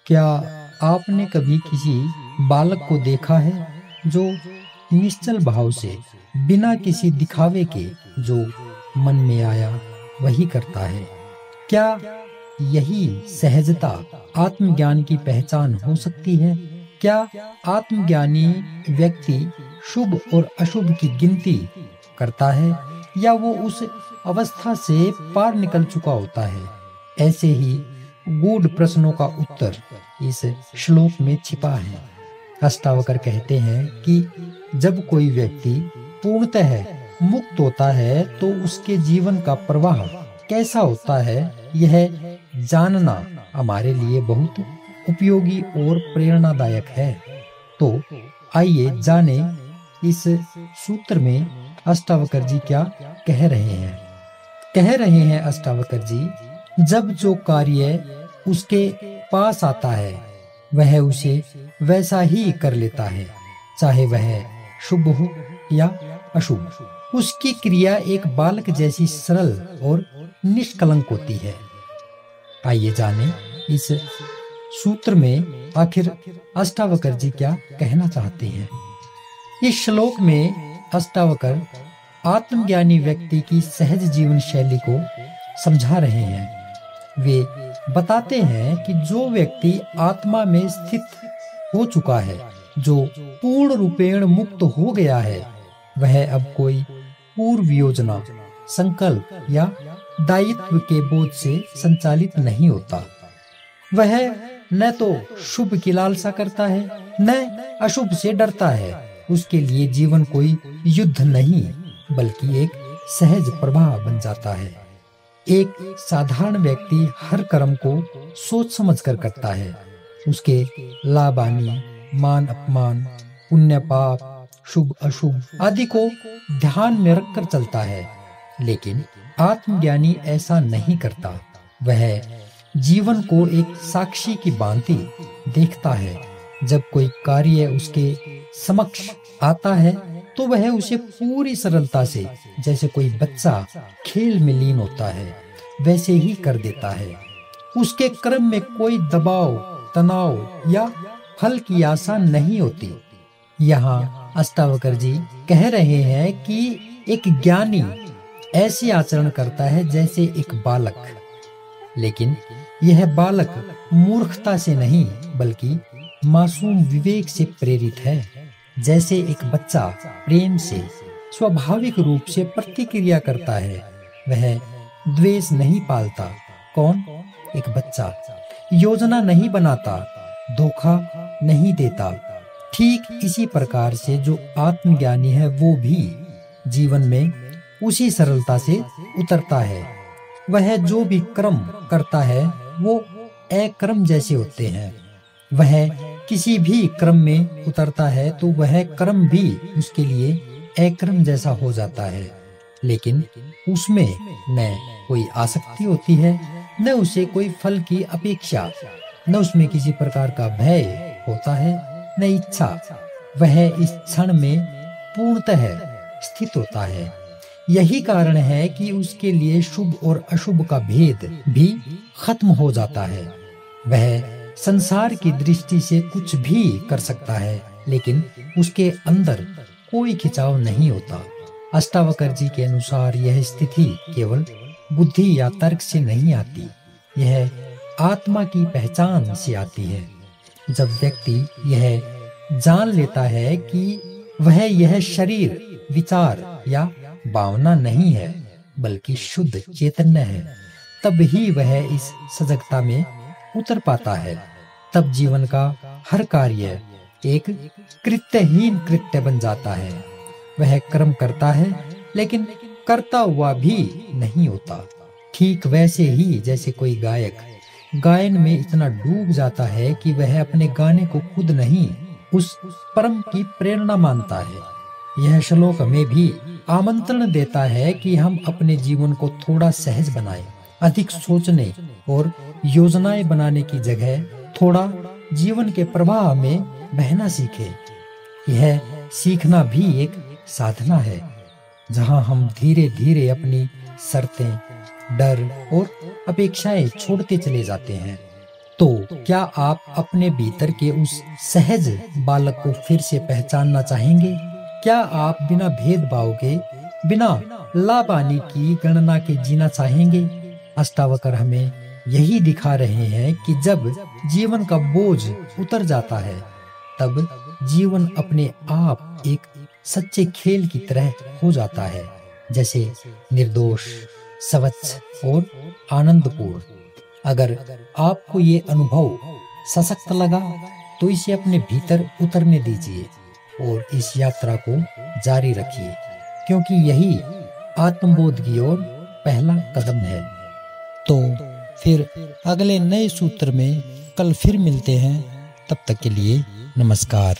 क्या आपने कभी किसी बालक को देखा है जो निश्चल भाव से बिना किसी दिखावे के जो मन में आया वही करता है? क्या यही सहजता आत्मज्ञान की पहचान हो सकती है? क्या आत्मज्ञानी व्यक्ति शुभ और अशुभ की गिनती करता है या वो उस अवस्था से पार निकल चुका होता है? ऐसे ही गूढ़ प्रश्नों का उत्तर इस श्लोक में छिपा है। अष्टावकर कहते हैं कि जब कोई व्यक्ति पूर्णतः मुक्त होता है तो उसके जीवन का प्रवाह कैसा होता है, यह जानना हमारे लिए बहुत उपयोगी और प्रेरणादायक है। तो आइए जाने इस सूत्र में अष्टावकर जी क्या कह रहे हैं। कह रहे हैं अष्टावकर जी, जब जो कार्य उसके पास आता है वह उसे वैसा ही कर लेता है, चाहे वह शुभ हो या अशुभ। उसकी क्रिया एक बालक जैसी सरल और निष्कलंक होती है। आइए जानें इस सूत्र में आखिर अष्टावकर जी क्या कहना चाहते हैं। इस श्लोक में अष्टावकर आत्मज्ञानी व्यक्ति की सहज जीवन शैली को समझा रहे हैं। वे बताते हैं कि जो व्यक्ति आत्मा में स्थित हो चुका है, जो पूर्ण रूपेण मुक्त हो गया है, वह अब कोई पूर्व योजना, संकल्प या दायित्व के बोझ से संचालित नहीं होता। वह न तो शुभ की लालसा करता है न अशुभ से डरता है। उसके लिए जीवन कोई युद्ध नहीं बल्कि एक सहज प्रवाह बन जाता है। एक साधारण व्यक्ति हर कर्म को सोच समझ कर करता है। उसके लाभ हानि, मान अपमान, पुण्य पाप, शुभ अशुभ आदि को ध्यान में रखकर चलता है। लेकिन आत्मज्ञानी ऐसा नहीं करता। वह जीवन को एक साक्षी की भांति देखता है। जब कोई कार्य उसके समक्ष आता है तो वह उसे पूरी सरलता से, जैसे कोई बच्चा खेल में लीन होता है, वैसे ही कर देता है। उसके कर्म में कोई दबाव, तनाव या फल की आशा नहीं होती। यहाँ अष्टावकर जी कह रहे हैं कि एक ज्ञानी ऐसी आचरण करता है जैसे एक बालक, लेकिन यह बालक मूर्खता से नहीं बल्कि मासूम विवेक से प्रेरित है। जैसे एक बच्चा प्रेम से स्वाभाविक रूप से प्रतिक्रिया करता है, वह द्वेष नहीं पालता। कौन? एक बच्चा। योजना नहीं बनाता, धोखा नहीं देता। ठीक इसी प्रकार से जो आत्मज्ञानी है वो भी जीवन में उसी सरलता से उतरता है। वह जो भी कर्म करता है वो अकर्म जैसे होते हैं। वह किसी भी क्रम में उतरता है तो वह कर्म भी उसके लिए अकर्म जैसा हो जाता है। लेकिन उसमें न कोई आसक्ति होती है, न उसे कोई फल की अपेक्षा, न उसमें किसी प्रकार का भय होता है, न इच्छा। वह इस क्षण में पूर्णतः स्थित होता है। यही कारण है कि उसके लिए शुभ और अशुभ का भेद भी खत्म हो जाता है। वह संसार की दृष्टि से कुछ भी कर सकता है, लेकिन उसके अंदर कोई खिंचाव नहीं होता। अष्टावकर जी के अनुसार यह स्थिति केवल बुद्धि या तर्क से नहीं आती, यह आत्मा की पहचान से आती है। जब व्यक्ति यह जान लेता है कि वह यह शरीर, विचार या भावना नहीं है बल्कि शुद्ध चैतन्य है, तब ही वह इस सजगता में उतर पाता है। तब जीवन का हर कार्य एक कृत्यहीन कृत्य बन जाता है। वह कर्म करता है लेकिन करता हुआ भी नहीं होता। ठीक वैसे ही जैसे कोई गायक गायन में इतना डूब जाता है कि वह अपने गाने को खुद नहीं उस परम की प्रेरणा मानता है। यह श्लोक हमें भी आमंत्रण देता है कि हम अपने जीवन को थोड़ा सहज बनाएं, अधिक सोचने और योजनाएं बनाने की जगह थोड़ा जीवन के प्रवाह में बहना सीखें। यह सीखना भी एक साधना है, जहां हम धीरे धीरे अपनी शर्तें, डर और अपेक्षाएं छोड़ते चले जाते हैं। तो क्या आप अपने भीतर के उस सहज बालक को फिर से पहचानना चाहेंगे? क्या आप बिना भेदभाव के, बिना लाभ हानि की गणना के जीना चाहेंगे? अष्टावक्र हमें यही दिखा रहे हैं कि जब जीवन का बोझ उतर जाता है, तब जीवन अपने आप एक सच्चे खेल की तरह हो जाता है, जैसे निर्दोष, स्वच्छ और आनंदपूर्ण। अगर आपको ये अनुभव सशक्त लगा तो इसे अपने भीतर उतरने दीजिए और इस यात्रा को जारी रखिए, क्योंकि यही आत्मबोध की ओर पहला कदम है। तो फिर अगले नए सूत्र में कल फिर मिलते हैं। तब तक के लिए नमस्कार।